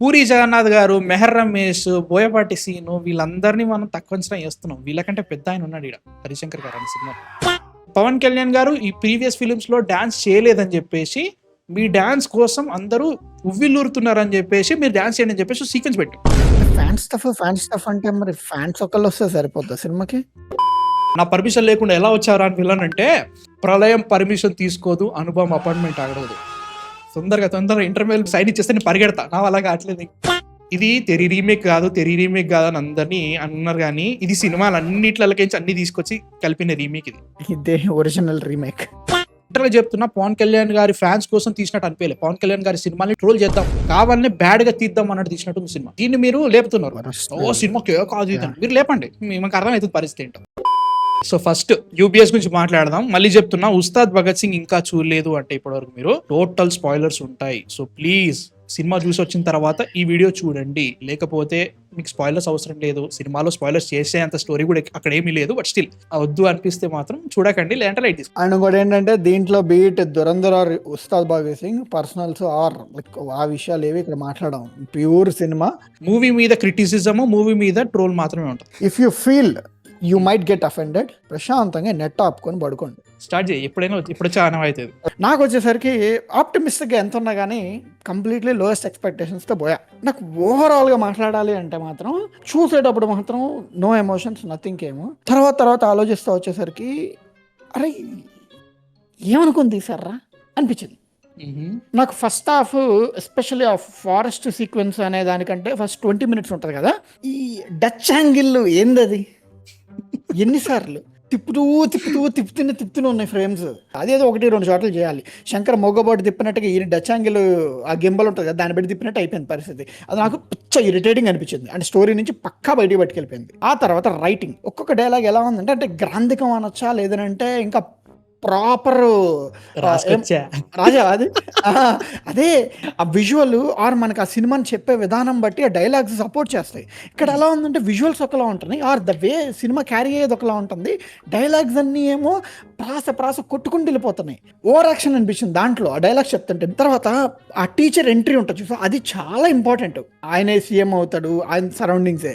పూరి జగన్నాథ్ గారు, మెహర్ రమేష్, బోయపాటి సీను వీళ్ళందరినీ మనం తక్కువ అంచనా వేస్తున్నాం. వీళ్ళకంటే పెద్ద ఆయన ఉన్నాడు ఈడ, హరిశంకర్ గారు అనే సినిమా. పవన్ కళ్యాణ్ గారు ఈ ప్రీవియస్ ఫిలిమ్స్ లో డాన్స్ చేయలేదని చెప్పేసి, మీ డాన్స్ కోసం అందరూ ఉవ్విల్లూరుతున్నారని చెప్పేసి మీరు డాన్స్ చేయండి అని చెప్పేసి సీక్వెన్స్ పెట్టి, ఫ్యాన్స్ స్టఫ్ అంటే మరి ఫ్యాన్స్ ఒకళ్ళు వస్తే సరిపోద్ది సినిమాకి. నా పర్మిషన్ లేకుండా ఎలా వచ్చారా అని విన్నానంటే, ప్రళయం పర్మిషన్ తీసుకోదు, అనుభవం అపాయింట్మెంట్ ఆగదు, తొందరగా ఇంటర్వ్యూ సైన్ ఇచ్చేస్తే నేను పరిగెడతా, నా అలాగా అట్లేదు. ఇది తెరీ రీమేక్ కాదు అని అందరినీ అన్నారు, కానీ ఇది సినిమాలు అన్నిట్లకి అన్ని తీసుకొచ్చి కలిపిన రీమేక్. ఇదే ఒరిజినల్ రీమేక్. చెప్తున్నా, పవన్ కళ్యాణ్ గారి ఫ్యాన్స్ కోసం తీసినట్టు అనిపించలేదు. పవన్ కళ్యాణ్ గారి సినిమాని ట్రోల్ చేద్దాం, కావాలని బ్యాడ్ గా తీద్దాం అన్నట్టు తీసినట్టు సినిమా. దీన్ని మీరు లేపుతున్నారు. ఓ సినిమా కాదు మీరు లేపండి, మీకు అర్థమవుతుంది పరిస్థితి ఏంటో. సో ఫస్ట్ యూబీఎస్ గురించి మాట్లాడదాం. మళ్ళీ చెప్తున్నా, ఉస్తాద్ భగత్ సింగ్ ఇంకా చూడలేదు అంటే ఇప్పటివరకు మీరు టోటల్ స్పాయిలర్స్ ఉంటాయి. సో ప్లీజ్ సినిమా చూసి వచ్చిన తర్వాత ఈ వీడియో చూడండి, లేకపోతే మీకు స్పాయిలర్స్ అవసరం లేదు. సినిమాలో స్పాయిలర్స్ చేసే అంత స్టోరీ కూడా అక్కడ ఏమీ లేదు. బట్ స్టిల్ వద్దు అనిపిస్తే మాత్రం చూడకండి, లేదంటే లైట్ తీసుకోండి. అండ్ కూడా ఏంటంటే దీంట్లో be it Dhurandhar or Ustaad Bhagat Singh personals or like ఆ విషయాలు ఏవి ఇక్కడ మాట్లాడడం. ప్యూర్ సినిమా, మూవీ మీద క్రిటిసిజం, మూవీ మీద ట్రోల్ మాత్రమే ఉంటుంది. If you feel you might get offended, ప్రశాంతంగా నెట్ ఆపుకొని పడుకోండి, స్టార్ట్ చేయి. ఎప్పుడైనా ఇప్పుడు చాలా అవుతుంది. నాకు వచ్చేసరికి ఆప్టిమిస్టిక్గా ఎంత ఉన్నా కానీ కంప్లీట్లీ లోయెస్ట్ ఎక్స్పెక్టేషన్స్తో పోయా. నాకు ఓవరాల్గా మాట్లాడాలి అంటే మాత్రం చూసేటప్పుడు మాత్రం నో ఎమోషన్స్, నథింగ్. ఏమో తర్వాత ఆలోచిస్తూ వచ్చేసరికి అరే ఏమనుకుని తీసారా అనిపించింది నాకు. ఫస్ట్ హాఫ్ ఎస్పెషల్లీ ఆ ఫారెస్ట్ సీక్వెన్స్ అనే దానికంటే ఫస్ట్ 20 minutes ఉంటుంది కదా, ఈ డచ్ యాంగిల్ ఏందది, ఎన్నిసార్లు తిప్పుతూనే ఉన్నాయి ఫ్రేమ్స్. అదేదో 1-2 షాట్లు చేయాలి. శంకర్ మొగ్గబోటి తిప్పినట్టుగా ఈ డచ్ యాంగిల్ ఆ గింబల్ ఉంటుంది కదా, దాన్ని బట్టి తిప్పినట్టు అయిపోయింది పరిస్థితి. అది నాకు పిచ్చ ఇరిటేటింగ్ అనిపించింది. అంటే స్టోరీ నుంచి పక్కా బయటికి పట్టుకెళ్ళిపోయింది. ఆ తర్వాత రైటింగ్, ఒక్కొక్క డైలాగ్ ఎలా ఉందంటే అంటే గ్రాంధికం అనొచ్చా, లేదంటే ఇంకా ప్రాపర్ రాజా అది అదే ఆ విజువల్ ఆర్ మనకి ఆ సినిమాని చెప్పే విధానం బట్టి ఆ డైలాగ్స్ సపోర్ట్ చేస్తాయి. ఇక్కడ ఎలా ఉందంటే విజువల్స్ ఒకలా ఉంటున్నాయి, or the way cinema carry అయ్యేది ఒకలా ఉంటుంది, డైలాగ్స్ అన్నీ ఏమో ప్రాస కొట్టుకుంటూ వెళ్ళిపోతున్నాయి. ఓవర్ యాక్షన్ అనిపించింది దాంట్లో ఆ డైలాగ్స్ చెప్తుంటే. తర్వాత ఆ టీచర్ ఎంట్రీ ఉంటుంది, సో అది చాలా ఇంపార్టెంట్. ఆయనే సీఎం అవుతాడు, ఆయన సరౌండింగ్సే.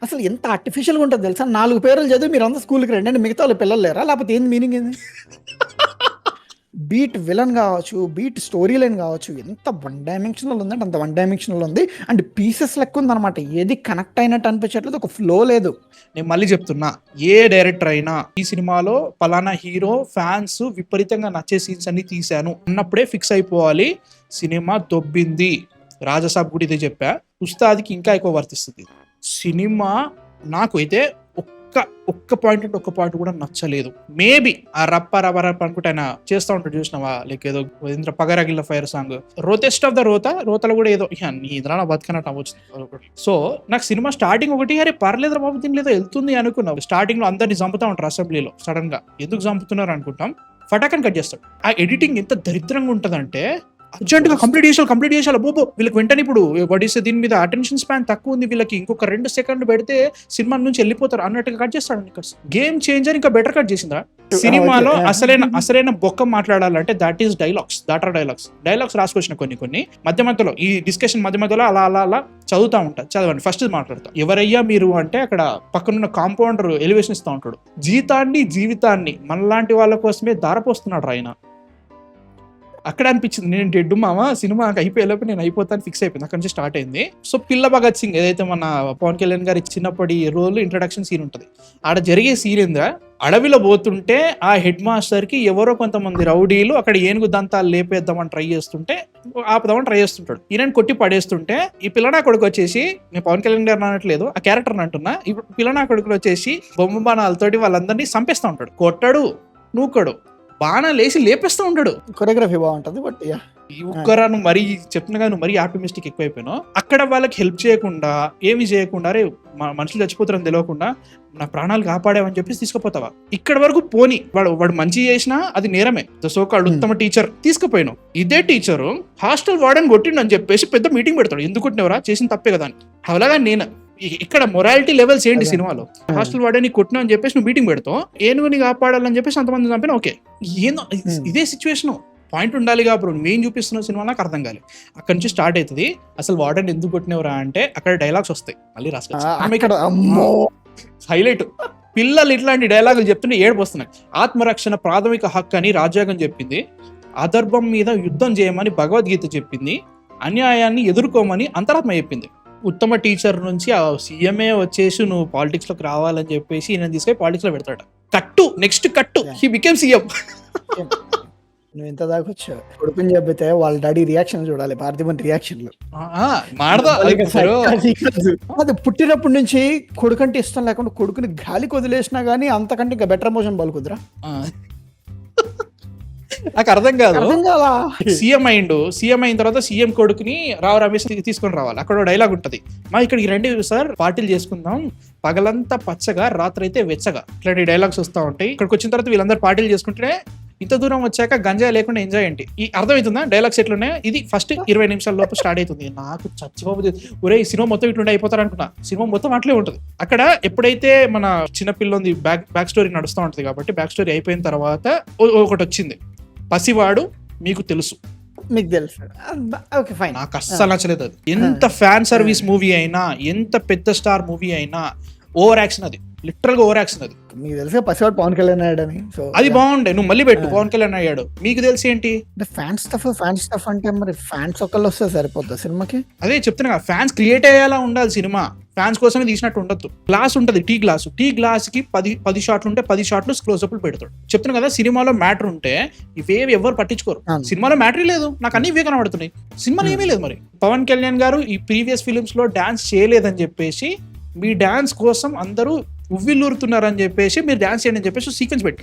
అసలు ఎంత ఆర్టిఫిషియల్గా ఉంటుంది తెలుసా. 4 పేర్లు చదివి మీరు అందరూ స్కూల్కి రండి అంటే మిగతా వాళ్ళు పిల్లలు లేరా, లేకపోతే ఏంది మీనింగ్ ఏంది? బీట్ విలన్ కావచ్చు, బీట్ స్టోరీ లైన్ కావచ్చు, ఎంత 1 dimensional ఉందంటే అంత 1 dimensional ఉంది. అండ్ పీసెస్ లెక్క ఉందన్నమాట, ఏది కనెక్ట్ అయినట్టు అనిపించట్లేదు, ఒక ఫ్లో లేదు. నేను మళ్ళీ చెప్తున్నా, ఏ డైరెక్టర్ అయినా ఈ సినిమాలో పలానా హీరో ఫ్యాన్స్ విపరీతంగా నచ్చే సీన్స్ అన్ని తీశాను అన్నప్పుడే ఫిక్స్ అయిపోవాలి. సినిమా దొబ్బింది. రాజసాబ్ కూడా ఇదే చెప్పా, ఉస్తాద్కి ఇంకా ఎక్కువ వర్తిస్తుంది. సినిమా నాకు అయితే ఒక్క పాయింట్ అంటే ఒక్క పాయింట్ కూడా నచ్చలేదు. మేబీ ఆ రప్ప అనుకుంటే ఆయన చేస్తూ ఉంటాడు చూసినావా, లైక్ ఏదో పగరగిల్ల ఫైర్ సాంగ్, రోతెస్ట్ ఆఫ్ ద రోతలో కూడా ఏదో నీ ఇద్దరు బతికనట్టు అవ్వచ్చు. సో నాకు సినిమా స్టార్టింగ్ ఒకటి అరే పర్లేదు బాబు దీని లేదో వెళ్తుంది అనుకున్నాం. స్టార్టింగ్ లో అందరినీ చంపుతా ఉంటారు అసెంబ్లీలో, సడన్ గా ఎందుకు చంపుతున్నారు అనుకుంటాం, ఫటాకని కట్ చేస్తాడు. ఆ ఎడిటింగ్ ఎంత దరిద్రంగా ఉంటదంటే అర్జెంట్ గా కంప్లీట్ చేయాలి బోబో. వీళ్ళకి వెంటనే ఇప్పుడు వడిస్తే దీని మీద అటెన్షన్ స్పాన్ తక్కువ ఉంది, వీళ్ళకి ఇంకొక 2 seconds పెడితే సినిమా నుంచి వెళ్ళిపోతారు అన్నట్టుగా కట్ చేస్తాడు. గేమ్ చేంజర్ ఇంకా బెటర్ కట్ చేసిందా. సినిమాలో అసలైన బొక్క మాట్లాడాలంటే దట్ ఈస్ డైలాగ్స్ రాసుకొచ్చిన కొన్ని మధ్యలో ఈ డిస్కషన్ మధ్యలో అలా చదువుతా ఉంటా. చదవండి, ఫస్ట్ మాట్లాడతా. ఎవరయ్యా మీరు అంటే అక్కడ పక్కనున్న కాంపౌండర్ ఎలివేషన్ ఇస్తా ఉంటాడు. జీవితాన్ని మనలాంటి వాళ్ళ కోసమే దారపోస్తున్నాడు ఆయన. అక్కడ అనిపించింది నేను డెడ్ మామ, సినిమా అయిపోయేలోపు నేను అయిపోతాను ఫిక్స్ అయిపోయింది. అక్కడ నుంచి స్టార్ట్ అయింది. సో పిల్ల భగత్ సింగ్ ఏదైతే మన పవన్ కళ్యాణ్ గారు చిన్నప్పటి రోల్ ఇంట్రడక్షన్ సీన్ ఉంటుంది, ఆడ జరిగే సీన్ ఏందా, అడవిలో పోతుంటే ఆ హెడ్ మాస్టర్ కి ఎవరో కొంతమంది రౌడీలు అక్కడ ఏనుగు దంతాలు లేపేద్దామని ట్రై చేస్తుంటాడు. ఈయన కొట్టి పడేస్తుంటే ఈ పిల్లనా కొడుకు వచ్చేసి, నేను పవన్ కళ్యాణ్ గారు అనట్లేదు, ఆ క్యారెక్టర్ అంటున్నా, ఇప్పుడు పిల్లనా కొడుకులు వచ్చేసి బొమ్మ బాణాలతోటి వాళ్ళందరినీ చంపేస్తూ ఉంటాడు. కొట్టడు, నూకడు, బాణాలు వేసి లేపేస్తూ ఉంటాడు. కొరియోగ్రఫీ బాగుంటుంది. బట్ ఒక్కరాను మరీ చెప్తున్నా నువ్వు మరీ ఆప్టిమిస్టిక్ ఎక్కువైపోయినావు. అక్కడ వాళ్ళకి హెల్ప్ చేయకుండా ఏమి చేయకుండా అరే మనుషులు చచ్చిపోతారని తెలియకుండా నా ప్రాణాలు కాపాడావని చెప్పేసి తీసుకుపోతావా. ఇక్కడ వరకు పోని వాడు మంచి చేసినా అది నేరమే. సోకాల్డ్ ఉత్తమ టీచర్ తీసుకుపోయినావు. ఇదే టీచరు హాస్టల్ వార్డెన్ కొట్టిండు అని చెప్పేసి పెద్ద మీటింగ్ పెడతాడు. ఎందుకు కొట్టినవరా, చేసిన తప్పే కదా అని. అలాగా నేను ఇక్కడ మొరాలిటీ లెవెల్స్ ఏంటి సినిమాలో, హాస్టల్ వాడని కొట్టినా అని చెప్పేసి నువ్వు మీటింగ్ పెడతావు, ఏనుగుని కాపాడాలని చెప్పేసి అంతమంది చంపినా ఓకే. ఏందో ఇదే సిచ్యువేషన్. పాయింట్ ఉండాలిగా బ్రో, నువ్వేం చూపిస్తున్న సినిమా నాకు అర్థం కాలేదు. అక్కడ నుంచి స్టార్ట్ అవుతుంది. అసలు వార్డెన్ ఎందుకు కొట్టినవరా అంటే అక్కడ డైలాగ్స్ వస్తాయి మళ్ళీ అక్కడ అమ్మో హైలైట్. పిల్లలు ఇట్లాంటి డైలాగులు చెప్తుంటే ఏడుపు వస్తున్నాయి. ఆత్మరక్షణ ప్రాథమిక హక్కు అని రాజ్యాంగం చెప్పింది, అధర్మం మీద యుద్ధం చేయమని భగవద్గీత చెప్పింది, అన్యాయాన్ని ఎదుర్కోమని అంతరాత్మ చెప్పింది. ఉత్తమ టీచర్ నుంచి ఆ సీఎంఏ వచ్చేసి నువ్వు పాలిటిక్స్ లోకి రావాలని చెప్పేసి ఈయన తీసుకొని పాలిటిక్స్ లో పెడతాడు. కట్టు నెక్స్ట్ కట్టు హీ బికేమ్ సీఎం. నువ్వు ఎంత దాకా వచ్చావు కొడుకుని చెప్పితే వాళ్ళ డాడీ రియాక్షన్ చూడాలి, పార్థివన్ రియాక్షన్లు. అది పుట్టినప్పటి నుంచి కొడుకంటే ఇష్టం లేకుండా కొడుకుని గాలికి వదిలేసినా గానీ అంతకంటే ఇంకా బెటర్ ఎమోషన్ పలుకుదురా. నాకు అర్థం కాదు. సీఎం అయిండు, సీఎం అయిన తర్వాత సీఎం కొడుకుని రావు రమేష్ తీసుకొని రావాలి. అక్కడ డైలాగ్ ఉంటది, మా ఇక్కడికి రండి సార్ పార్టీలు చేసుకుందాం, పగలంతా పచ్చగా రాత్రి అయితే వెచ్చగా, ఇట్లాంటి డైలాగ్స్ వస్తూ ఉంటాయి. ఇక్కడికి వచ్చిన తర్వాత వీళ్ళందరూ పార్టీలు చేసుకుంటే ఇంత దూరం వచ్చాక గంజాయి లేకుండా ఎంజాయ్ ఏంటి, ఈ అర్థమవుతుందా డైలాగ్స్ ఎట్లున్నాయి. ఇది ఫస్ట్ 20 నిమిషాల లోపు స్టార్ట్ అవుతుంది. నాకు చచ్చిపోతుంది, ఒరే ఈ సినిమా మొత్తం ఇట్లుంటే అయిపోతారు అనుకున్నా. సినిమా మొత్తం అట్లే ఉంటుంది. అక్కడ ఎప్పుడైతే మన చిన్నపిల్లంది బ్యాక్ స్టోరీ నడుస్తూ ఉంటుంది కాబట్టి బ్యాక్ స్టోరీ అయిపోయిన తర్వాత ఒకటి వచ్చింది, పసివాడు మీకు తెలుసు. మీకు తెలుసు, ఓకే ఫైన్. నాకు అస్సలు నచ్చలేదు అది. ఎంత ఫ్యాన్ సర్వీస్ మూవీ అయినా, ఎంత పెద్ద స్టార్ మూవీ అయినా ఓవర్ యాక్షన్, అది లిటరల్ గా ఓవర్ యాక్షన్. అది మీకు తెలిసే పసివాడు పవన్ కళ్యాణ్ అయ్యాడని, సో అది బాగుండే. నువ్వు మళ్ళీ పెట్టు పవన్ కళ్యాణ్ అయ్యాడు, మీకు తెలిసి ఏంటి ఫ్యాన్ స్టఫ్ అంటే మరి ఫ్యాన్స్ ఒకళ్ళు వస్తే సరిపోద్ది సినిమాకి. అదే చెప్తున్నా, ఫ్యాన్స్ క్రియేట్ అయ్యేలా ఉండాలి సినిమా, ఫ్యాన్స్ కోసమే తీసినట్టు ఉండొద్దు. గ్లాస్ ఉంటది, టీ గ్లాస్ కి 10 షాట్లు ఉంటే 10 షాట్లు క్లోజ్అప్లు పెడతాడు. చెప్తున్నా కదా, సినిమాలో మ్యాటర్ ఉంటే ఇవేవి ఎవరు పట్టించుకోరు. సినిమాలో మ్యాటర్ లేదు, నాకు అన్ని ఇవే కనబడుతున్నాయి, సినిమాలో ఏమీ లేదు. మరి పవన్ కళ్యాణ్ గారు ఈ ప్రీవియస్ ఫిలిమ్స్ లో డాన్స్ చేయలేదని చెప్పేసి మీ డాన్స్ కోసం అందరూ ఉవ్విల్లూరుతున్నారని చెప్పేసి మీరు డాన్స్ చేయండి అని చెప్పేసి సీక్వెన్స్ పెట్టి,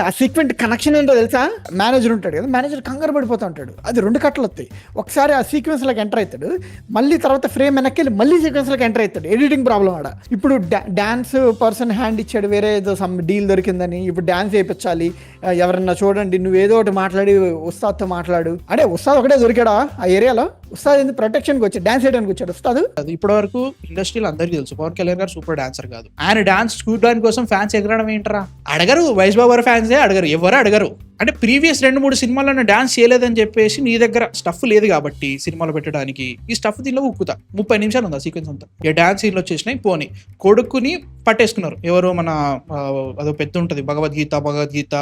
ఆ సీక్వెన్స్ కనెక్షన్ ఏంటో తెలుసా, మేనేజర్ ఉంటాడు కదా, మేనేజర్ కంగారు పడిపోతూ ఉంటాడు, అది 2 కట్టలు వస్తాయి. ఒకసారి ఆ సీక్వెన్స్ లోకి ఎంటర్ అవుతాడు, మళ్ళీ తర్వాత ఫ్రేమ్ వెనక్కి వెళ్ళి మళ్ళీ సీక్వెన్స్ లోకి ఎంటర్ అవుతాడు. ఎడిటింగ్ ప్రాబ్లం ఆడ. ఇప్పుడు డాన్స్ పర్సన్ హ్యాండ్ ఇచ్చాడు, వేరే ఏదో సమ్ డీల్ దొరికిందని, ఇప్పుడు డాన్స్ చేయించాలి, ఎవరన్నా చూడండి నువ్వు ఏదో ఒకటి మాట్లాడి ఉస్తాద్తో మాట్లాడు అంటే, ఉస్తాద్ ఒకటే దొరికాడా ఆ ఏరియాలో? ఉస్తాద్ ఎందుకు ప్రొటెక్షన్కి వచ్చి డాన్స్ చేయడానికి వచ్చాడు ఉస్తాద్. ఇప్పటి వరకు ఇండస్ట్రీలో అందరికీ తెలుసు పవన్ కళ్యాణ్ గారు సూపర్ డాన్సర్ కాదు. ఆయన డాన్స్ చూడడానికి కోసం ఫ్యాన్స్ ఎగరడం ఏంటరా, అడగరు. వైస్ బాబు ఫ్యాన్సే అడగరు, ఎవరు అడగరు. అంటే ప్రీవియస్ 2-3 సినిమాలను డాన్స్ చేయలేదని చెప్పేసి నీ దగ్గర స్టఫ్ లేదు కాబట్టి సినిమాలో పెట్టడానికి ఈ స్టఫ్ దీనిలో ఉక్కుతా. 30 నిమిషాలు ఉంది ఆ సీక్వెన్స్ అంతా. ఇక డాన్స్ సీన్లు వచ్చేసినాయి, పోనీ కొడుకుని పట్టేసుకున్నారు. ఎవరో మన అదో పెద్ద ఉంటది భగవద్గీత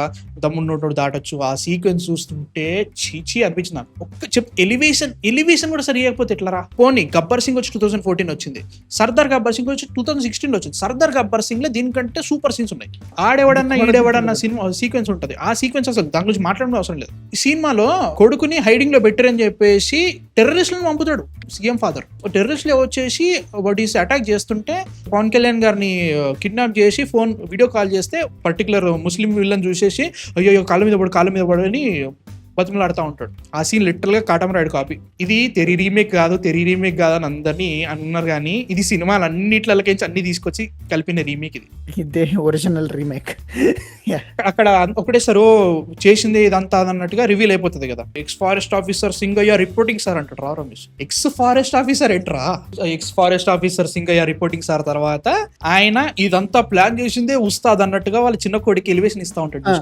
దమ్మున్నోడు దాటొచ్చు, ఆ సీక్వెన్స్ చూస్తుంటే చీచీ అనిపించింది నాకు. ఒక్క ఎలివేషన్ కూడా సరి అయిపోతే ఎట్లరా. పోనీ గబ్బర్ సింగ్ వచ్చి 2014 వచ్చింది, సర్దార్ గబ్బర్ సింగ్ వచ్చి 2016 వచ్చింది. సర్దార్ గబ్బర్ సింగ్ లో దీనికంటే సూపర్ సీన్స్ ఉన్నాయి. ఆడేవాడన్నా ఈడేవాడన్నా సినిమా సీక్వెన్స్ ఉంటది, ఆ సీక్వెన్స్ అసలు దాని గురించి మాట్లాడడం అవసరం లేదు. ఈ సినిమాలో కొడుకుని హైడింగ్ లో పెట్టారని చెప్పేసి టెర్రరిస్టులను పంపుతాడు సీఎం ఫాదర్. టెర్రరిస్టులు వచ్చేసి వాడిస్ అటాక్ చేస్తుంటే పవన్ కళ్యాణ్ గారిని కిడ్నాప్ చేసి వీడియో కాల్ చేస్తే పర్టికులర్ ముస్లిం విల్లన్ చూసేసి అయ్యో కాళ్ళ మీద పడు అని బతుకులాడుతూ ఉంటాడు. ఆ సీన్ లిటరల్ గా కాటమరాయుడు కాపీ. ఇది తెరీ రీమేక్ కాదు అని అందరినీ అన్నారు, కానీ ఇది సినిమాలు అన్నిట్లకి అన్ని తీసుకొచ్చి కలిపిన రీమేక్. ఇదే ఒరిజినల్ రీమేక్. అక్కడ ఒకటే సార్ చేసింది ఇదంతా అన్నట్టుగా రివీల్ అయిపోతుంది కదా. Ex forest officer Singayya reporting sir అంటాడు Rao Ramesh. Ex forest officer ఏంట్రా, ex forest officer Singayya reporting sir తర్వాత ఆయన ఇదంతా ప్లాన్ చేసిందే ఉస్తాద్ అన్నట్టుగా వాళ్ళ చిన్న కొడుకు ఎలివేషన్ ఇస్తా ఉంటాడు.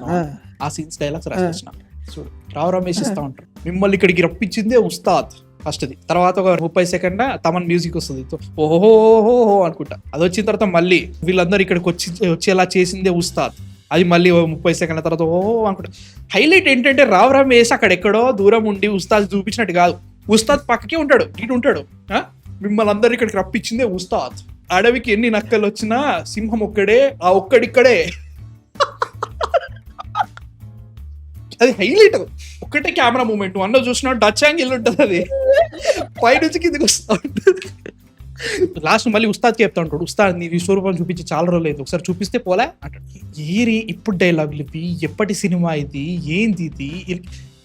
ఆ సీన్స్ డైలాగ్స్ రాసేసిన చూడు, రావు రమేష్ ఇస్తా ఉంటారు, మిమ్మల్ని ఇక్కడికి రప్పించిందే ఉస్తాద్ ఫస్ట్ ది. తర్వాత ఒక 30 సెకండ్ తమన్ మ్యూజిక్ వస్తుంది, ఓహోహో అనుకుంటా. అది వచ్చిన తర్వాత మళ్ళీ వీళ్ళందరూ ఇక్కడికి వచ్చేలా చేసిందే ఉస్తాద్, అది మళ్ళీ 30 సెకండ్ల తర్వాత ఓహో అనుకుంటా. హైలైట్ ఏంటంటే రావు రమేష్ అక్కడ ఎక్కడో దూరం ఉండి ఉస్తాద్ చూపించినట్టు కాదు, ఉస్తాద్ పక్కకే ఉంటాడు, ఇటు ఉంటాడు. మిమ్మల్ని అందరు ఇక్కడికి రప్పించిందే ఉస్తాద్. అడవికి ఎన్ని నక్కలు వచ్చినా సింహం ఒక్కడే, ఆ ఒక్కడిక్కడే. అది హైలైట్. ఒక్కటే కెమెరా మూమెంట్ అన్న చూసినా టచ్ యాంగిల్ ఉంటుంది, అది పై నుంచి కిందకి వస్తా ఉంటుంది. లాస్ట్ మళ్ళీ ఉస్తాద్కి చెప్తా ఉంటాడు, ఉస్తాద్ నీ విశ్వరూపం చూపించి చాలా రోజులు లేదు, ఒకసారి చూపిస్తే పోలే అంటాడు. ఏరి ఇప్పుడు డైలాగులు ఇవి, ఎప్పటి సినిమా ఇది, ఏంది ఇది.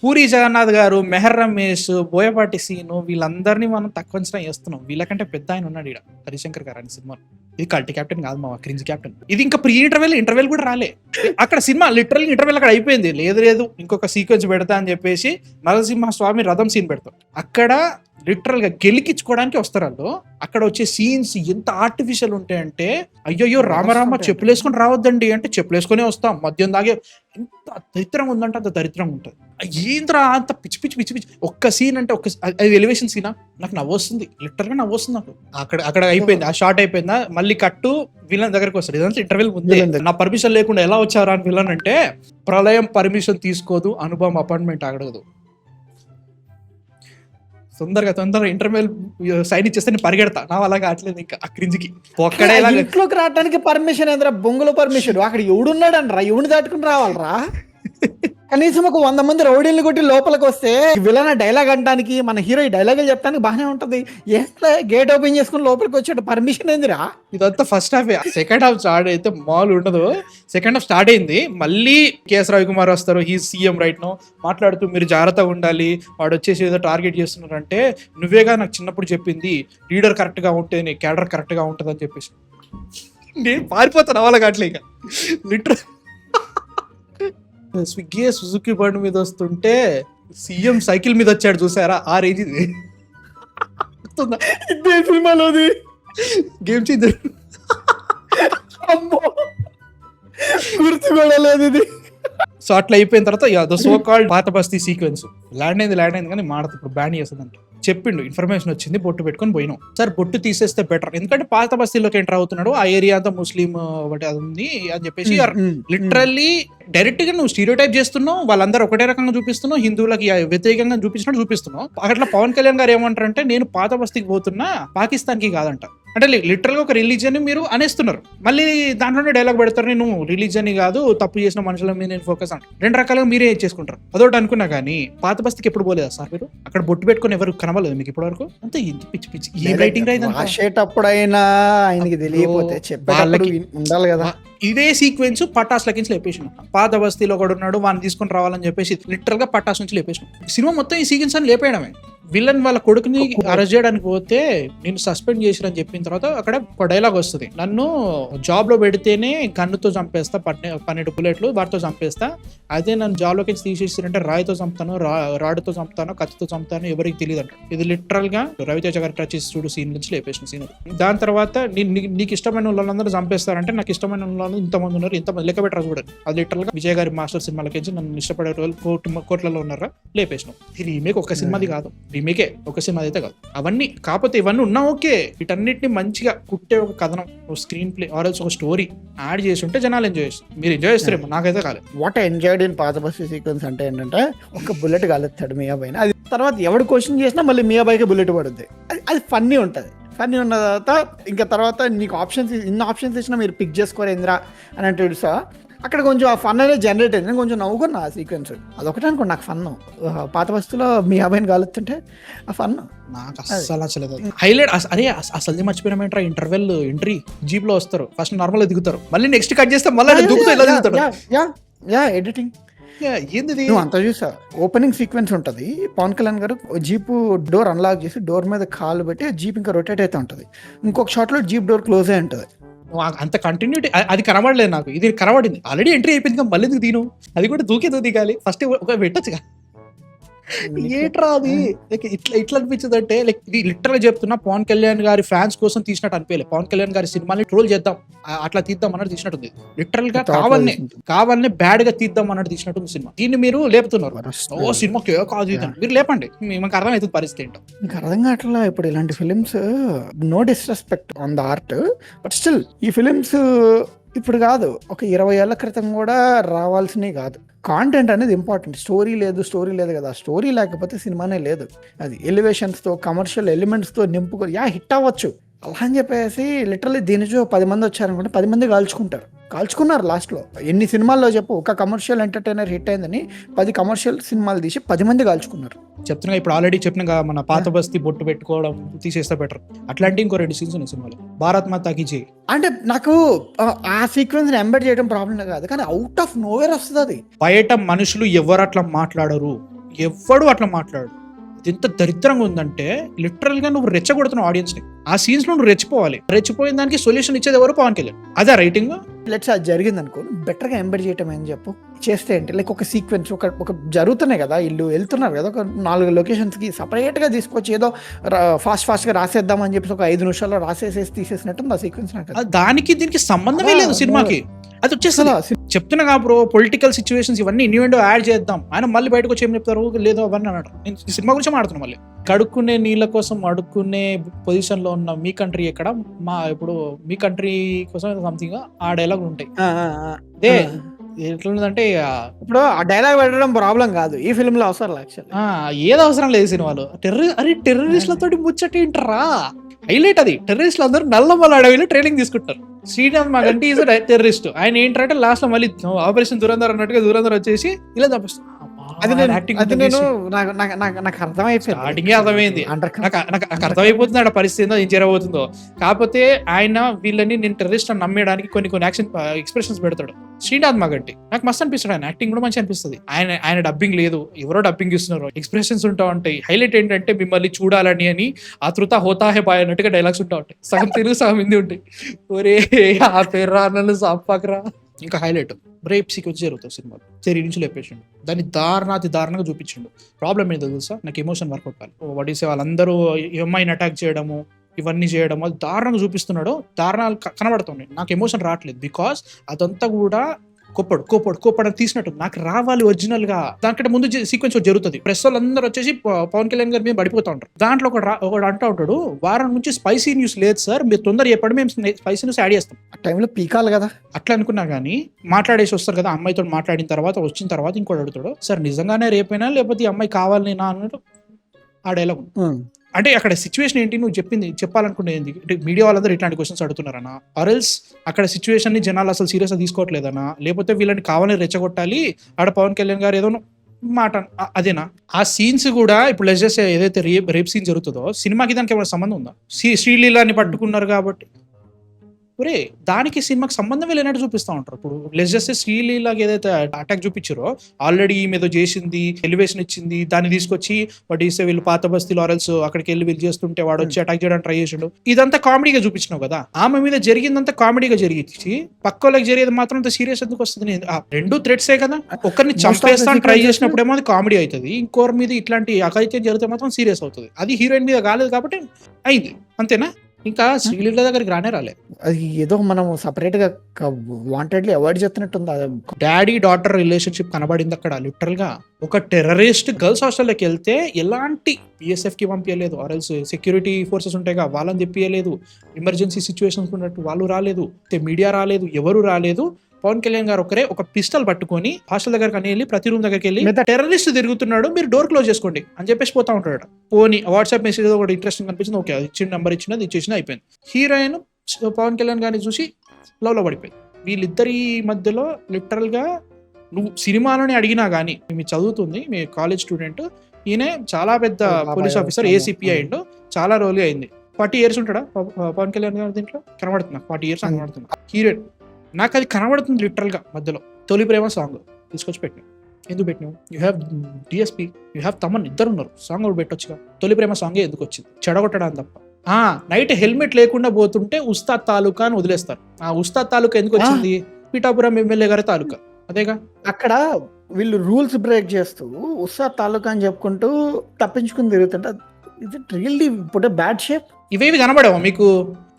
పూరి జగన్నాథ్ గారు, మెహర్ రమేష్, బోయపాటి సీను వీళ్ళందరినీ మనం తక్కువ అంచనా వేస్తున్నాం. వీళ్ళకంటే పెద్ద ఆయన ఉన్నాడు ఇక్కడ, హరిశంకర్ గారు అని సినిమా. ఇది కల్ట్ క్యాప్టెన్ కాదు మా క్రింజ్ క్యాప్టెన్. ఇది ఇంకా ప్రీ ఇంటర్వెల్ కూడా రాలే. అక్కడ సినిమా లిటరల్ ఇంటర్వెల్ అక్కడ అయిపోయింది. లేదు ఇంకొక సీక్వెన్స్ పెడతా అని చెప్పేసి నరసింహ స్వామి రథం సీన్ పెడతాం. అక్కడ లిటరల్ గా గెలికించుకోవడానికి వస్తారు వాళ్ళు. అక్కడ వచ్చే సీన్స్ ఎంత ఆర్టిఫిషియల్ ఉంటాయంటే, అయ్యో రామరామ చెప్పులు వేసుకొని రావద్దండి అంటే చెప్పులు వేసుకునే వస్తాం, మద్యం దాగే. ఎంత దరిద్రంగా ఉందంటే అంత దరిద్రంగా ఉంటుంది. ఏంద్రా అంత పిచ్చి పిచ్చి పిచ్చి పిచ్చి. ఒక్క సీన్ అంటే అది ఎలివేషన్ సీనా, నాకు నవ్వొస్తుంది, లిటరల్ గా నవ్వొస్తుంది నాకు. అక్కడ అయిపోయింది, ఆ షార్ట్ అయిపోయిందా, మళ్ళీ కట్టు విలన్ దగ్గరకు వస్తాడు. ఇదంతా ఇంటర్వెల్ ముందే. నా పర్మిషన్ లేకుండా ఎలా వచ్చారా అని విలన్ అంటే, ప్రళయం పర్మిషన్ తీసుకోదు, అనుభవం అపాయింట్మెంట్ ఆగడదు. తొందరగా ఇంటర్వెల్ సైన్ ఇచ్చేస్తే నేను పరిగెడతా. నా అలాగా అట్లేదు ఇంకా ఆ క్రింజ్కి ఒక్కడే. ఇంట్లోకి రావడానికి పర్మిషన్ ఏంద్రా, బొంగులో పర్మిషన్. అక్కడ ఎవడున్నాడు అనరా, ఎవడిని దాటుకుని రావాలరా? కనీసం ఒక 100 మంది రౌడీలు కొట్టి లోపలికి వస్తే విలన్ డైలాగ్ అంటానికి, మన హీరో ఈ డైలాగులు చెప్తానికి బాగానే ఉంటది. ఏంట్రా గేట్ ఓపెన్ చేసుకుని లోపలికి వచ్చాడు, పర్మిషన్ ఏందిరా? ఇదంతా first half. Second half start అయితే మాల్ ఉండదు. సెకండ్ హాఫ్ స్టార్ట్ అయింది, మళ్ళీ కేఎస్ రవికుమార్ వస్తారు, హీ సీఎం రైట్ నో, మాట్లాడుతూ మీరు జాగ్రత్తగా ఉండాలి, వాడు వచ్చేసి ఏదో టార్గెట్ చేస్తున్నారంటే, నువ్వేగా నాకు చిన్నప్పుడు చెప్పింది లీడర్ కరెక్ట్ గా ఉంటే నీ క్యాడర్ కరెక్ట్ గా ఉంటుంది అని చెప్పేసి నేను పారిపోతాను అవ్వాలి అట్లే. ఇక లిటరల్ స్విగ్గీ సుజుకి బండి మీద వస్తుంటే సీఎం సైకిల్ మీద వచ్చాడు చూసారా, ఆ రేంజ్ ఇది. ఇదే సినిమాలోది గేమ్ చేంజర్. అమ్మో గుర్తు కూడా లేదు ఇది. సో అట్లా అయిపోయిన తర్వాత సో కాల్డ్ పాత బస్తీ సీక్వెన్స్ ల్యాండ్ అయింది కానీ మాడత ఇప్పుడు బ్యాన్ చేస్తుందంట చెప్పిండు. ఇన్ఫర్మేషన్ వచ్చింది, బొట్టు పెట్టుకొని పోయినాం. సార్ బొట్టు తీసేస్తే బెటర్, ఎందుకంటే పాత బస్తీలోకి ఎంటర్ అవుతున్నాడు, ఆ ఏరియా అంతా ముస్లిం ఒకటి అది ఉంది అని చెప్పేసి లిటరల్లీ డైరెక్ట్ గా నువ్వు స్టీరియోటైప్ చేస్తున్నావు, వాళ్ళందరూ ఒకటే రకంగా చూపిస్తున్నావు, హిందువులకి వ్యతిరేకంగా చూపించినట్టు చూపిస్తున్నావు. అట్లా పవన్ కళ్యాణ్ గారు ఏమంటారంటే, నేను పాత బస్తీకి పోతున్నా, పాకిస్తాన్ కి కాదంట. అంటే లిటరల్ గా ఒక రిలీజియన్ మీరు అనేస్తున్నారు, మళ్ళీ దాంట్లోనే డైలాగ్ పెడతారు, నేను రిలీజియన్ కాదు తప్పు చేసిన మనుషుల మీద నేను ఫోకస్ అంటే. 2 రకాలుగా మీరే చేసుకుంటారు. అదొకటి అనుకున్నా కానీ పాత బస్తీకి ఎప్పుడు పోలేదా సార్ మీరు? అక్కడ బొట్టు పెట్టుకుని ఎవరు కనబడలేదు మీకు ఇప్పటి వరకు? అంతే ఇంత పిచ్చి పిచ్చి ఈ రైటింగ్ రాసేటప్పుడైనా ఆయనకి తెలియకపోతే చెప్పేటప్పుడు ఉండాలి కదా. ఇదే సీక్వెన్స్ పటాస్ లకించి లేపేసిన. పాత బస్తీలో ఒకడు ఉన్నాడు, వాడిని తీసుకొని రావాలని చెప్పేసి లిటరల్ గా పటాస్ నుంచి లేపేసిన. సినిమా మొత్తం ఈ సీక్వెన్స్ అని లేపేయడమే. విలన్ వాళ్ళ కొడుకుని అరెస్ట్ చేయడానికి పోతే నేను సస్పెండ్ చేసిరని చెప్పిన తర్వాత అక్కడ ఒక డైలాగ్ వస్తుంది, నన్ను జాబ్ లో పెడితేనే గన్నుతో చంపేస్తా, 12 బుల్లెట్లు వాటితో చంపేస్తా, అదే నన్ను జాబ్ లోకి తీసేసిరంటే రాయితో చంపుతాను, రాడ్తో చంపుతాను, కత్తితో చంపుతాను, ఎవరికి తెలియదు అంట. ఇది లిటరల్ గా రవితేజ గారి టచ్ చేసి చూడు సీన్ నుంచి లేపేసిన సీన్. దాని తర్వాత నీకు ఇష్టమైన వాళ్ళందరూ చంపేస్తారంటే, నాకు ఇష్టమైన వాళ్ళు ఇంతమంది ఉన్నారు, ఇంతమంది లెక్క పెట్టరా చూడండి. అది లిటరల్ గా విజయ్ గారి మాస్టర్ సినిమాలకి నన్ను ఇష్టపడే వాళ్ళు కోట్లలో ఉన్నారా లేపేసినాం. ఇది రీమేక్ ఒక సినిమాది కాదు, రీమేకే ఒక సినిమా అయితే కాదు. అవన్నీ కాకపోతే ఇవన్నీ ఉన్నా ఓకే, వీటన్నిటిని మంచిగా కుట్టే ఒక కథనం, స్క్రీన్ ప్లే ఆర్ఎల్స్ ఒక స్టోరీ యాడ్ చేసి ఉంటే జనాలు ఎంజాయ్ చేస్తారు. మీరు ఎంజాయ్ చేస్తారేమో, నాకైతే కాలేదు. వాట్ ఎంజాయ్డ్ ఇన్ పాత బస్సు సీక్వెన్స్ అంటే ఏంటంటే, ఒక బుల్లెట్ కాలేస్తాడు మియా పైన, అది తర్వాత ఎవడు క్వశ్చన్ చేసినా మళ్ళీ మియా పైకి బుల్లెట్ పడుద్ది. అది ఫన్నీ ఉంటుంది. ఫన్నీ ఉన్న తర్వాత నీకు ఇన్ని ఆప్షన్స్ ఇచ్చినా మీరు పిక్ చేసుకోరు ఏంద్రా అని అంటే తెలుసా, అక్కడ కొంచెం ఆ ఫన్ అనేది జనరేట్ అయింది. నేను కొంచెం నవ్వుకున్నా ఆ సీక్వెన్స్. అదొకటే అనుకోండి నాకు ఫన్. పాత బస్తులో మీ అబ్బాయిని కాలుతుంటే ఆ ఫన్ నాకు అస్సలు నచ్చలేదు. హైలైట్ అరే అసలు మర్చిపోయినా ఇంటర్వెల్ ఎంట్రీ జీప్ లో వస్తారు, ఫస్ట్ నార్మల్ గా దిగుతారు, మళ్ళీ నెక్స్ట్ కట్ చేస్తే మళ్ళీ దిగుతూ ఇలా దిగుతాడు. ఎడిటింగ్ ఏంది నువ్వు అంతా చూసా. ఓపెనింగ్ సీక్వెన్స్ ఉంటుంది, పవన్ కళ్యాణ్ గారు జీప్ డోర్ అన్లాక్ చేసి డోర్ మీద కాలు పెట్టి జీప్ ఇంకా రొటేట్ అయితే ఉంటుంది, ఇంకొక షాట్ లో జీప్ డోర్ క్లోజ్ అయి ఉంటుంది. అంత కంటిన్యూటీ అది కనబడలేదు నాకు. ఇది కనబడింది, ఆల్రెడీ ఎంట్రీ అయిపోయింది, మళ్ళీ ఎందుకు దీను, అది కూడా దూకే దిగాలి, ఫస్ట్ ఒక పెట్టచ్చుగా. ఏట్రా అది ఇట్లా అనిపించదు అంటే, లైక్ ఇది లిటరల్ చెప్తున్నా, పవన్ కళ్యాణ్ గారి ఫ్యాన్స్ కోసం తీసినట్టు అనిపించలేదు. పవన్ కళ్యాణ్ గారి సినిమాని ట్రోల్ చేద్దాం, అట్లా తీద్దాం అన్నట్టు తీసినట్టుంది. లిటరల్ గా కావాలనే బ్యాడ్ గా తీద్దాం అన్నట్టు తీసినట్టు సినిమా. దీన్ని మీరు లేపుతున్నారు, ఓ సినిమా కాదు మీరు లేపండి, మీకు అర్థమవుతుంది పరిస్థితి ఏంటో. మీకు అర్థం కావట్లా ఇప్పుడు ఇలాంటి films. No disrespect on the art, but still ఈ ఫిలిమ్స్ ఇప్పుడు కాదు, ఒక 20 ఏళ్ల క్రితం కూడా రావాల్సినవి కాదు. కాంటెంట్ అనేది ఇంపార్టెంట్. స్టోరీ లేదు కదా, స్టోరీ లేకపోతే సినిమానే లేదు. అది ఎలివేషన్స్తో కమర్షియల్ ఎలిమెంట్స్తో నింపుకొని హిట్ అవ్వచ్చు. అలా అని చెప్పేసి లిటరల్లీ దీని 10 మంది వచ్చారనుకుంటే 10 మంది కాల్చుకున్నారు లాస్ట్లో. ఎన్ని సినిమాల్లో చెప్పు, ఒక కమర్షియల్ ఎంటర్టైనర్ హిట్ అయిందని 10 కమర్షియల్ సినిమాలు తీసి 10 మంది కాల్చుకున్నారు. చెప్తున్నా ఇప్పుడు ఆల్రెడీ చెప్పిన మన పాత బస్తీ బొట్టు పెట్టుకోవడం తీసేస్తే బెటర్. అట్లాంటి ఇంకో 2 సీన్స్ ఉన్నాయి సినిమాలో. భారత్ మాతాకి జై అంటే నాకు ఆ సీక్వెన్స్ ఎంబెడ్ చేయడం ప్రాబ్లం కాదు, కానీ అవుట్ ఆఫ్ నోవేర్ వస్తుంది అది. బయట మనుషులు ఎవరు అట్లా మాట్లాడరు, ఎవ్వడు అట్లా మాట్లాడు. ఎంత దరిద్రంగా ఉందంటే లిటరల్ గా నువ్వు రెచ్చగొడుతున్నావు ఆడియన్స్ ని. ఆ సీన్స్ లో నువ్వు రెచ్చిపోయిన దానికి సొల్యూషన్ ఇచ్చేది ఎవరు? పవన్ కళ్యాణ్. అదే రైటింగ్. లెట్స్ అది జరిగింది అనుకో, బెటర్ గా ఎంబెడ్ చేయటం ఏం చెప్పు. చేస్తే ఏంటి లైక్ ఒక సీక్వెన్స్ ఒక జరుగుతున్నాయి కదా, వీళ్ళు వెళ్తున్నారు కదా ఒక 4 లొకేషన్స్కి సపరేట్గా తీసుకొచ్చి ఏదో ఫాస్ట్గా రాసేద్దామని చెప్పేసి ఒక 5 నిమిషాల్లో రాసేసేసి తీసేసినట్టు ఆ సీక్వెన్స్ నాకు దానికి దీనికి సంబంధమే లేదు సినిమాకి. అది వచ్చేసి చెప్తున్నా బ్రో, పొలిటికల్ సిచ్యువేషన్స్ ఇవన్నీ ఇన్వెంటో యాడ్ చేద్దాం, ఆయన మళ్ళీ బయటకు వచ్చి ఏం చెప్తారు లేదు అవన్నీ అన్నాడు. నేను ఈ సినిమా గురించి మాట్లాడుతున్నా. మళ్ళీ కడుక్కునే నీళ్ళ కోసం అడుక్కునే పొజిషన్ లో ఉన్న మీ కంట్రీ ఎక్కడ, మా ఇప్పుడు మీ కంట్రీ కోసం సంథింగ్ ఆ డైలాగ్ ఉంటాయి. అదే ఎట్లుందంటే ఇప్పుడు ఆ డైలాగ్ పెట్టడం ప్రాబ్లం కాదు, ఈ ఫిల్మ్ లో అవసరం యాక్చువల్లీ ఏది అవసరం లేదు సినిమాలో. టెర్రరిస్టులతోటి ముచ్చట ఏంటరా హైలైట్. అది టెర్రరిస్టులు అందరూ నల్లమల్ల అడవిలో ట్రైనింగ్ తీసుకుంటారు. Sriram Maganti is terrorist. ఆయన ఏంటంటే లాస్ట్ లో మళ్ళీ ఆపరేషన్ దురంధర్ అన్నట్టుగా దురంధర్ వచ్చేసి ఇలా తప్పిస్తారు. నాకు అర్థమైపోయింది, అర్థమైంది నాకు అర్థమైపోతుంది ఆ పరిస్థితి ఏందో ఏం జరగబోతుందో. కాకపోతే ఆయన వీళ్ళని నేను టెర్రరిస్ట్ అని నమ్మేయడానికి కొన్ని యాక్షన్ ఎక్స్ప్రెషన్స్ పెడతాడు శ్రీనాథ్ మాగంటి. నాకు మస్తు అనిపిస్తాడు, ఆయన యాక్టింగ్ కూడా మంచి అనిపిస్తుంది. ఆయన డబ్బింగ్ లేదు, ఎవరో డబ్బింగ్ ఇస్తున్నారు, ఎక్స్ప్రెషన్స్ ఉంటా ఉంటాయి. హైలైట్ ఏంటంటే మిమ్మల్ని చూడాలని అని ఆతృత హోతాహే బాయ్ అన్నట్టుగా డైలాగ్స్ ఉంటా ఉంటాయి. సగం తెలుగు సగం హిందీ ఉంటాయి. ఒరే ఆ పేరు రా నన్ను సాపాకరా. ఇంకా హైలైట్ రేప్ సీక్వెన్స్ జరుగుతుంది సినిమాలో. చెరి నుంచి లేపేసిండు, దాన్ని దారుణంగా చూపించిండు. ప్రాబ్లం ఏంటో తెలుసా, నాకు ఎమోషన్ వర్కౌట్ కాదు. వాడిసే వాళ్ళందరూ ఈ అమ్మాయిని అటాక్ చేయడము ఇవన్నీ చేయడం, అది దారుణంగా చూపిస్తున్నాడు. దారుణాలు కనబడుతున్నాయి, నాకు ఎమోషన్ రావట్లేదు. బికాస్ అదంతా కూడా కోపడు తీసినట్టు నాకు రావాలి ఒరిజినల్ గా. దానికంటే ముందు సీక్వెన్స్ జరుగుతుంది. ప్రెస్ వాళ్ళందరూ వచ్చేసి పవన్ కళ్యాణ్ గారి మీద పడిపోతా ఉంటారు. దాంట్లో ఒకడు అంటూ ఉంటాడు, వారం నుంచి స్పైసీ న్యూస్ లేదు సార్, మీరు తొందర చెప్పండి మేము స్పైసీ న్యూస్ యాడ్ చేస్తాం. ఆ టైంలో పీకాలి కదా అట్లా అనుకున్నా కానీ మాట్లాడేసి వస్తారు కదా. అమ్మాయితో మాట్లాడిన తర్వాత వచ్చిన తర్వాత ఇంకోటి అడుగుతాడు, సార్ నిజంగానే రేపైనా లేకపోతే ఈ అమ్మాయి కావాలనేనా అన్నట్టు ఆ డైలాగ్. అంటే అక్కడ సిచ్యువేషన్ ఏంటి, నువ్వు చెప్పాలనుకునేది మీడియా వాళ్ళందరూ ఇట్లాంటి క్వశ్చన్స్ అడుగుతున్నారనా, ఆర్ఎల్స్ అక్కడ సిచ్యువేషన్ ని జనాలు అసలు సీరియస్ గా తీసుకోవట్లేదనా, లేకపోతే వీళ్ళని కావాలని రెచ్చగొట్టాలి ఆడ పవన్ కళ్యాణ్ గారు ఏదో మాట అదేనా? ఆ సీన్స్ కూడా ఇప్పుడు లెస్ చేస్తే ఏదైతే రేప్ సీన్ జరుగుతుందో సినిమాకి దానికి ఏమైనా సంబంధం ఉందా? శ్రీలీలాని పట్టుకున్నారు కాబట్టి ఒరే దానికి సినిమాకి సంబంధం లేనట్టు చూపిస్తా ఉంటారు. ఇప్పుడు లెస్ చేస్తే శ్రీలీలాకి ఏదైతే అటాక్ చూపించారో ఆల్రెడీ మీద చేసింది, ఎలివేషన్ ఇచ్చింది, దాన్ని తీసుకొచ్చి వాటి ఇస్తే వీళ్ళు పాత బస్తీలు ఆరల్స్ అక్కడికి వెళ్ళి వీళ్ళు చేస్తుంటే వాడు వచ్చి అటాక్ చేయడానికి ట్రై చేసాడు. ఇదంతా కామెడీగా చూపించినావు కదా. ఆమె మీద జరిగిందంతా కామెడీగా జరిగించి పక్కోళ్ళకి జరిగేది మాత్రం అంత సీరియస్ ఎందుకు వస్తుంది? రెండు థ్రెట్సే కదా. ఒకరిని చంపేస్తాను ట్రై చేసినప్పుడేమో అది కామెడీ అవుతుంది, ఇంకోరి మీద ఇట్లాంటి అకైత్యం జరిగితే మాత్రం సీరియస్ అవుతుంది. అది హీరోయిన్ మీద కాలేదు కాబట్టి అయింది, అంతేనా? ఇంకా శ్రీలీల దగ్గరికి రాలేదు. అది ఏదో మనం సపరేట్ గా వాంటెడ్లీ అవాయిడ్ చేస్తున్నట్టుంది. డాడీ డాటర్ రిలేషన్షిప్ కనబడింది అక్కడ. లిటరల్ గా ఒక టెర్రరిస్ట్ గర్ల్స్ హాస్టల్లోకి వెళ్తే ఎలాంటి బిఎస్ఎఫ్ కి పంపించలేదు, ఆర్ఎల్స్ సెక్యూరిటీ ఫోర్సెస్ ఉంటాయిగా వాళ్ళని తెప్పియలేదు, ఎమర్జెన్సీ సిచ్యువేషన్స్ ఉన్నట్టు వాళ్ళు రాలేదు, మీడియా రాలేదు, ఎవరు రాలేదు. పవన్ కళ్యాణ్ గారు ఒకరే ఒక పిస్టల్ పట్టుకొని హాస్టల్ దగ్గరికి అని వెళ్ళి ప్రతి రూమ్ దగ్గరికి వెళ్ళి టెర్రరిస్ట్ తిరుగుతున్నాడు మీరు డోర్ క్లోజ్ చేసుకోండి అని చెప్పేసి పోతా ఉంటాడు. పోనీ వాట్సాప్ మెసేజ్ ఒకటి ఇంట్రెస్టింగ్ కనిపించింది, ఓకే అది ఇచ్చిన నెంబర్ ఇచ్చినది ఇచ్చేసిన అయిపోయింది. హీరోయిన్ పవన్ కళ్యాణ్ గారిని చూసి లవ్ లో పడిపోయింది. వీళ్ళిద్దరి మధ్యలో లిటరల్ గా నువ్వు సినిమాలోనే అడిగినా కానీ, మీ చదువుతుంది మీ కాలేజ్ స్టూడెంట్, ఈయన చాలా పెద్ద పోలీస్ ఆఫీసర్ ఏసీపీ అయిండు, చాలా రోజులు అయింది. 40 years ఉంటాడా పవన్ కళ్యాణ్ గారి దీంట్లో? కనబడుతున్నా 40 years కనబడుతున్నా హీరోయిన్. నాకు అది కనబడుతుంది లిటరల్ గా. మధ్యలో తొలి ప్రేమ సాంగ్ తీసుకొచ్చి పెట్టినావు, ఎందుకు పెట్టినావు? You have DSP, you have Thaman, ఇద్దరు ఉన్నారు, సాంగ్ కూడా పెట్టొచ్చుగా. తొలి ప్రేమ సాంగే ఎందుకు వచ్చింది? చెడగొట్టడానికి తప్ప. నైట్ హెల్మెట్ లేకుండా పోతుంటే ఉస్తాద్ తాలూకా అని వదిలేస్తారు. ఆ ఉస్తాద్ తాలూకా ఎందుకు వచ్చింది? పిఠాపురం ఎమ్మెల్యే గారి తాలూకా, అదేగా. అక్కడ వీళ్ళు రూల్స్ బ్రేక్ చేస్తూ ఉస్తాద్ తాలూకా అని చెప్పుకుంటూ తప్పించుకుని తిరుగుతుంటే ఇది really put a bad shape. ఇవేవి కనబడవా మీకు?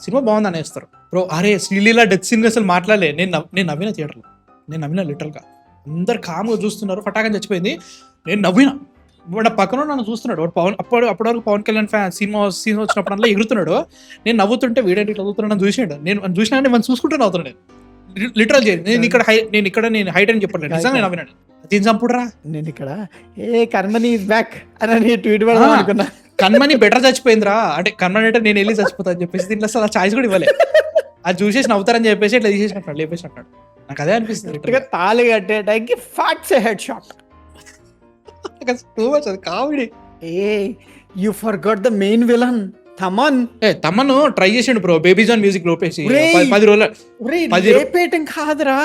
సినిమా బాగుంది అనేస్తారు బ్రో. అరే శ్రీలీల డెత్ సీన్ అసలు మాట్లాడలే. నేను నవ్విన థియేటర్లో, నేను నవ్విన లిటరల్గా. అందరు కామ్గా చూస్తున్నారు, ఫటాకని చచ్చిపోయింది, నేను నవ్విన. వాడు పక్కన నన్ను చూస్తున్నాడు, వాడు అప్పటివరకు పవన్ కళ్యాణ్ సీన్ వచ్చినప్పుడల్లా ఎగురుతున్నాడు, నేను నవ్వుతుంటే వీడేంటి ఇట్లా నవ్వుతున్నాను చూసాడు. నేను చూసినా మనం చూసుకుంటూ నవ్వుతున్నాడు. లిటరల్ చేయండి. నేను హైట్ అని చెప్పట్లేదు, నిజంగా నేను నవ్వినాడు. దీని చంపుడురా, నేను ఇక్కడ ఏ కర్మని ఇస్ బ్యాక్ అని ట్వీట్ పెడదాం అనుకున్నా. కన్మని బెటర్ చచ్చిపోయిందిరా అంటే కన్మని అంటే నేను వెళ్ళి చచ్చిపోతా అని చెప్పేసి దీంట్లో అసలు ఆ ఛాయిస్ కూడా ఇవ్వలేదు. అది చూసేసి నవ్వుతారని చెప్పేసి ఇట్లా తీసేసినట్టు లేపేసినట్టు నాకు అదే అనిపిస్తుంది. తాళి కట్టే టైంకి ఫాట్స్ హెడ్ షాట్, టూ మచ్ అది comedy. You forgot the main villain Thaman. Thaman try చేసిండు బ్రో బేబీ జాన్ మ్యూజిక్ లోపేసి 10 రోజులు. రేపేయటం కాదురా,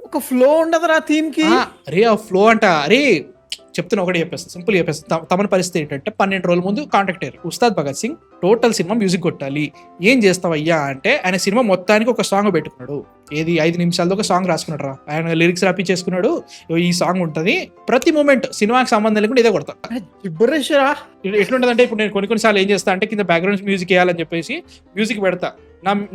ఒక ఫ్లో ఉండదురా థీమ్ కి. అరే ఆ ఫ్లో అంట, అరే చెప్తున్నా ఒకటి చెప్పేస్తా, సింపుల్ చెప్పేస్తా. తమన్ పరిస్థితి ఏంటంటే 12 రోజుల ముందు కాంటాక్ట్ అయ్యారు. Ustaad Bhagat Singh total cinema music కొట్టాలి, ఏం చేస్తావయ్యా అంటే ఆయన సినిమా మొత్తానికి ఒక సాంగ్ పెట్టుకున్నాడు. ఏది 5 నిమిషాలతో ఒక సాంగ్ రాసుకున్నాడు రా, ఆయన లిరిక్స్ రాపించేసుకున్నాడు. ఈ సాంగ్ ఉంటుంది, ప్రతి మూమెంట్ సినిమాకి సంబంధం లేకుండా ఇదే కొడతా. జిబ్బరేషరా ఎట్లుంటదంటే ఇప్పుడు నేను కొన్ని సార్లు ఏం చేస్తా అంటే కింద బ్యాక్గ్రౌండ్ మ్యూజిక్ వేయాలని చెప్పేసి మ్యూజిక్ పెడతా.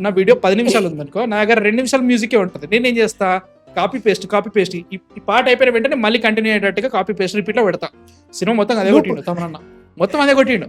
నా వీడియో 10 నిమిషాలు ఉందనుకో, నా దగ్గర 2 నిమిషాలు మ్యూజికే ఉంటుంది. నేనేం చేస్తా, కాపీ పేస్ట్ ఈ పాట అయిపోయిన వెంటనే మళ్ళీ కంటిన్యూ అయ్యేటట్టుగా కాపీ పేస్ట్ రిపీట్లో పెడతా. సినిమా మొత్తం అదే కొట్టిండు తమనన్న, మొత్తం అదే కొట్టిండు.